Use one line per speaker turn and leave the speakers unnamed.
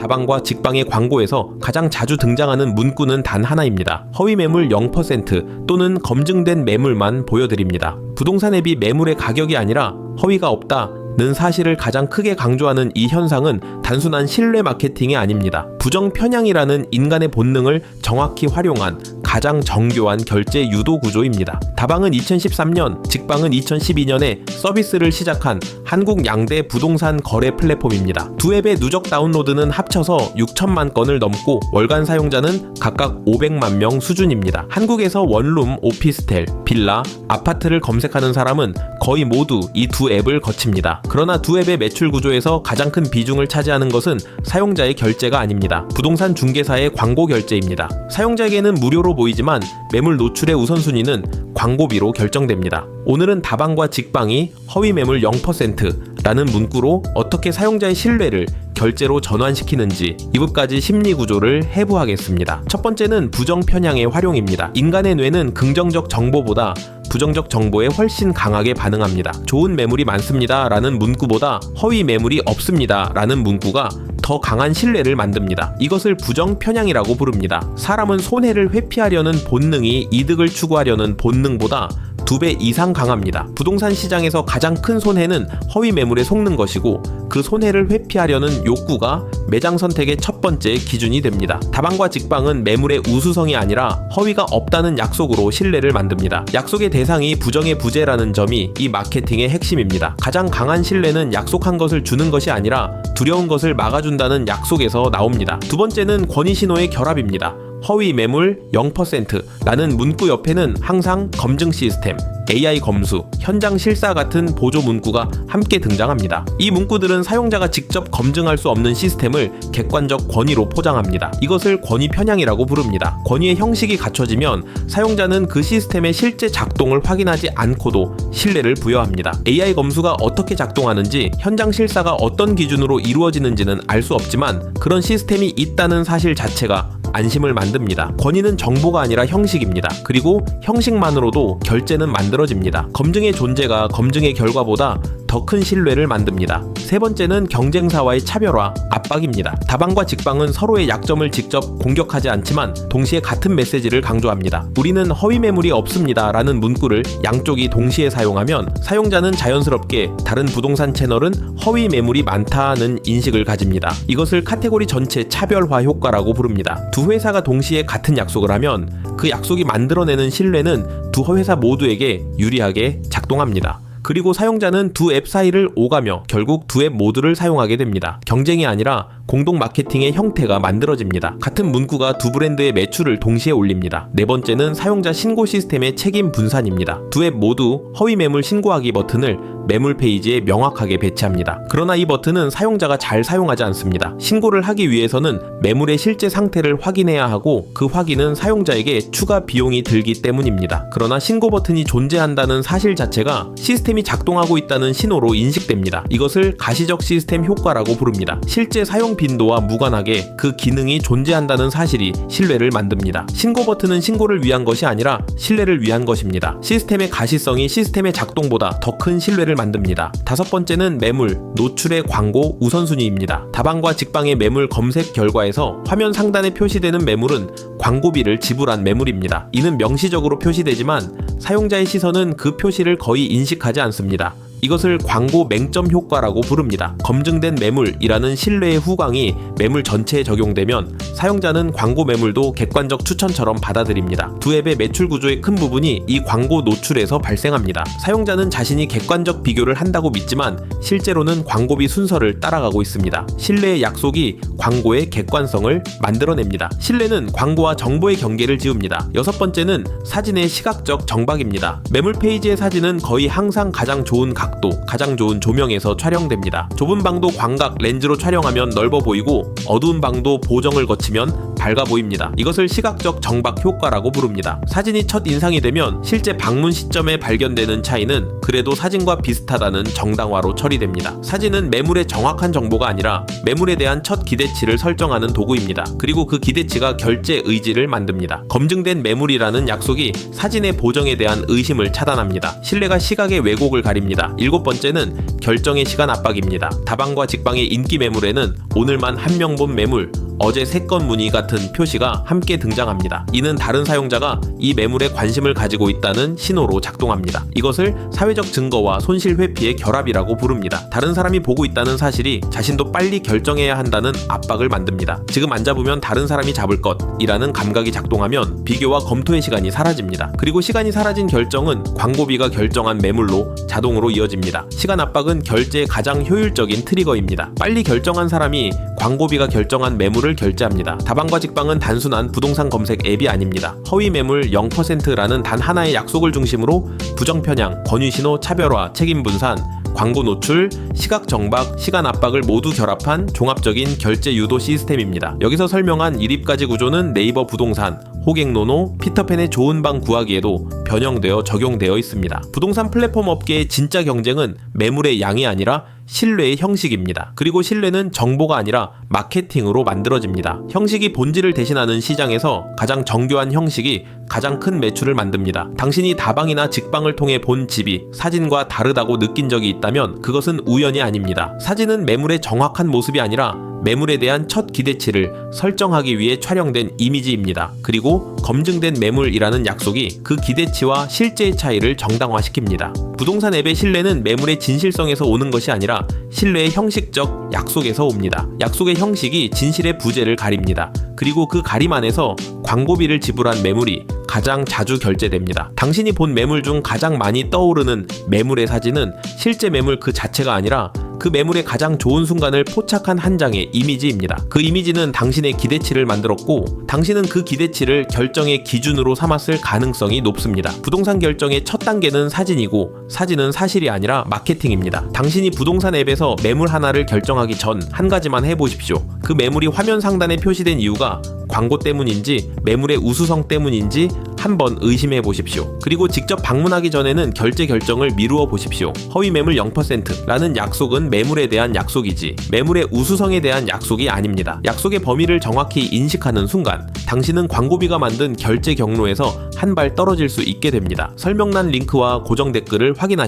다방과 직방의 광고에서 가장 자주 등장하는 문구는 단 하나입니다. 허위 매물 0% 또는 검증된 매물만 보여드립니다. 부동산 앱이 매물의 가격이 아니라 허위가 없다는 사실을 가장 크게 강조하는 이 현상은 단순한 신뢰 마케팅이 아닙니다. 부정 편향이라는 인간의 본능을 정확히 활용한 가장 정교한 결제 유도 구조입니다. 다방은 2013년, 직방은 2012년에 서비스를 시작한 한국 양대 부동산 거래 플랫폼입니다. 두 앱의 누적 다운로드는 합쳐서 6천만 건을 넘고 월간 사용자는 각각 500만 명 수준입니다. 한국에서 원룸, 오피스텔, 빌라, 아파트를 검색하는 사람은 거의 모두 이 두 앱을 거칩니다. 그러나 두 앱의 매출 구조에서 가장 큰 비중을 차지하는 것은 사용자의 결제가 아닙니다. 부동산 중개사의 광고 결제입니다. 사용자에게는 무료로 보이지만 매물 노출의 우선순위는 광고비로 결정됩니다. 오늘은 다방과 직방이 허위 매물 0%라는 문구로 어떻게 사용자의 신뢰를 결제로 전환시키는지 2부까지 심리 구조를 해부하겠습니다. 첫 번째는 부정 편향의 활용입니다. 인간의 뇌는 긍정적 정보보다 부정적 정보에 훨씬 강하게 반응합니다. 좋은 매물이 많습니다 라는 문구보다 허위 매물이 없습니다 라는 문구가 더 강한 신뢰를 만듭니다. 이것을 부정 편향이라고 부릅니다. 사람은 손해를 회피하려는 본능이 이득을 추구하려는 본능보다 2배 이상 강합니다. 부동산 시장에서 가장 큰 손해는 허위 매물에 속는 것이고 그 손해를 회피하려는 욕구가 매장 선택의 첫 번째 기준이 됩니다. 다방과 직방은 매물의 우수성이 아니라 허위가 없다는 약속으로 신뢰를 만듭니다. 약속의 대상이 부정의 부재라는 점이 이 마케팅의 핵심입니다. 가장 강한 신뢰는 약속한 것을 주는 것이 아니라 두려운 것을 막아준다는 약속에서 나옵니다. 두 번째는 권위 신호의 결합입니다. 허위 매물 0%라는 문구 옆에는 항상 검증 시스템, AI 검수, 현장 실사 같은 보조 문구가 함께 등장합니다. 이 문구들은 사용자가 직접 검증할 수 없는 시스템을 객관적 권위로 포장합니다. 이것을 권위 편향이라고 부릅니다. 권위의 형식이 갖춰지면 사용자는 그 시스템의 실제 작동을 확인하지 않고도 신뢰를 부여합니다. AI 검수가 어떻게 작동하는지, 현장 실사가 어떤 기준으로 이루어지는지는 알 수 없지만 그런 시스템이 있다는 사실 자체가 안심을 만듭니다. 권위는 정보가 아니라 형식입니다. 그리고 형식만으로도 결제는 만들어집니다. 검증의 존재가 검증의 결과보다 더 큰 신뢰를 만듭니다. 세 번째는 경쟁사와의 차별화, 압박입니다. 다방과 직방은 서로의 약점을 직접 공격하지 않지만 동시에 같은 메시지를 강조합니다. 우리는 허위 매물이 없습니다 라는 문구를 양쪽이 동시에 사용하면 사용자는 자연스럽게 다른 부동산 채널은 허위 매물이 많다는 인식을 가집니다. 이것을 카테고리 전체 차별화 효과라고 부릅니다. 두 회사가 동시에 같은 약속을 하면 그 약속이 만들어내는 신뢰는 두 회사 모두에게 유리하게 작동합니다. 그리고 사용자는 두 앱 사이를 오가며 결국 두 앱 모두를 사용하게 됩니다. 경쟁이 아니라 공동 마케팅의 형태가 만들어집니다. 같은 문구가 두 브랜드의 매출을 동시에 올립니다. 네 번째는 사용자 신고 시스템의 책임 분산입니다. 두 앱 모두 허위 매물 신고하기 버튼을 매물 페이지에 명확하게 배치합니다. 그러나 이 버튼은 사용자가 잘 사용하지 않습니다. 신고를 하기 위해서는 매물의 실제 상태를 확인해야 하고 그 확인은 사용자에게 추가 비용이 들기 때문입니다. 그러나 신고 버튼이 존재한다는 사실 자체가 시스템이 작동하고 있다는 신호로 인식됩니다. 이것을 가시적 시스템 효과라고 부릅니다. 실제 사용 빈도와 무관하게 그 기능이 존재한다는 사실이 신뢰를 만듭니다. 신고 버튼은 신고를 위한 것이 아니라 신뢰를 위한 것입니다. 시스템의 가시성이 시스템의 작동보다 더 큰 신뢰를 만듭니다. 다섯 번째는 매물, 노출의 광고 우선순위입니다. 다방과 직방의 매물 검색 결과에서 화면 상단에 표시되는 매물은 광고비를 지불한 매물입니다. 이는 명시적으로 표시되지만 사용자의 시선은 그 표시를 거의 인식하지 않습니다. 이것을 광고 맹점 효과라고 부릅니다. 검증된 매물이라는 신뢰의 후광이 매물 전체에 적용되면 사용자는 광고 매물도 객관적 추천처럼 받아들입니다. 두 앱의 매출 구조의 큰 부분이 이 광고 노출에서 발생합니다. 사용자는 자신이 객관적 비교를 한다고 믿지만 실제로는 광고비 순서를 따라가고 있습니다. 신뢰의 약속이 광고의 객관성을 만들어냅니다. 신뢰는 광고와 정보의 경계를 지웁니다. 여섯 번째는 사진의 시각적 정박입니다. 매물 페이지의 사진은 거의 항상 가장 좋은 각도, 가장 좋은 조명에서 촬영됩니다. 좁은 방도 광각 렌즈로 촬영하면 넓어 보이고 어두운 방도 보정을 거치면 밝아 보입니다. 이것을 시각적 정박 효과라고 부릅니다. 사진이 첫 인상이 되면 실제 방문 시점에 발견되는 차이는 그래도 사진과 비슷하다는 정당화로 처리됩니다. 사진은 매물의 정확한 정보가 아니라 매물에 대한 첫 기대치를 설정하는 도구입니다. 그리고 그 기대치가 결제 의지를 만듭니다. 검증된 매물이라는 약속이 사진의 보정에 대한 의심을 차단합니다. 신뢰가 시각의 왜곡을 가립니다. 7번째는 결정의 시간 압박입니다. 다방과 직방의 인기 매물에는 오늘만 한 명 본 매물, 어제 3건 문의 같은 표시가 함께 등장합니다. 이는 다른 사용자가 이 매물에 관심을 가지고 있다는 신호로 작동합니다. 이것을 사회적 증거와 손실 회피의 결합이라고 부릅니다. 다른 사람이 보고 있다는 사실이 자신도 빨리 결정해야 한다는 압박을 만듭니다. 지금 안 잡으면 다른 사람이 잡을 것이라는 감각이 작동하면 비교와 검토의 시간이 사라집니다. 그리고 시간이 사라진 결정은 광고비가 결정한 매물로 자동으로 이어집니다. 시간 압박은 결제의 가장 효율적인 트리거입니다. 빨리 결정한 사람이 광고비가 결정한 매물을 결제합니다. 다방과 직방은 단순한 부동산 검색 앱이 아닙니다. 허위 매물 0%라는 단 하나의 약속을 중심으로 부정 편향, 권유 신호 차별화, 책임 분산, 광고 노출, 시각 정박, 시간 압박을 모두 결합한 종합적인 결제 유도 시스템입니다. 여기서 설명한 1입까지 구조는 네이버 부동산, 호갱노노, 피터팬의 좋은 방 구하기에도 변형되어 적용되어 있습니다. 부동산 플랫폼 업계의 진짜 경쟁은 매물의 양이 아니라 신뢰의 형식입니다. 그리고 신뢰는 정보가 아니라 마케팅으로 만들어집니다. 형식이 본질을 대신하는 시장에서 가장 정교한 형식이 가장 큰 매출을 만듭니다. 당신이 다방이나 직방을 통해 본 집이 사진과 다르다고 느낀 적이 있다면 그것은 우연이 아닙니다. 사진은 매물의 정확한 모습이 아니라 매물에 대한 첫 기대치를 설정하기 위해 촬영된 이미지입니다. 그리고 검증된 매물이라는 약속이 그 기대치와 실제의 차이를 정당화시킵니다. 부동산 앱의 신뢰는 매물의 진실성에서 오는 것이 아니라 신뢰의 형식적 약속에서 옵니다. 약속의 형식이 진실의 부재를 가립니다. 그리고 그 가림 안에서 광고비를 지불한 매물이 가장 자주 결제됩니다. 당신이 본 매물 중 가장 많이 떠오르는 매물의 사진은 실제 매물 그 자체가 아니라 그 매물의 가장 좋은 순간을 포착한 한 장의 이미지입니다. 그 이미지는 당신의 기대치를 만들었고 당신은 그 기대치를 결정의 기준으로 삼았을 가능성이 높습니다. 부동산 결정의 첫 단계는 사진이고 사진은 사실이 아니라 마케팅입니다. 당신이 부동산 앱에서 매물 하나를 결정하기 전 한 가지만 해보십시오. 그 매물이 화면 상단에 표시된 이유가 광고 때문인지 매물의 우수성 때문인지 한번 의심해 보십시오. 그리고 직접 방문하기 전에는 결제 결정을 미루어 보십시오. 허위 매물 0%라는 약속은 매물에 대한 약속이지 매물의 우수성에 대한 약속이 아닙니다. 약속의 범위를 정확히 인식하는 순간 당신은 광고비가 만든 결제 경로에서 한 발 떨어질 수 있게 됩니다. 설명란 링크와 고정 댓글을 확인하십시오.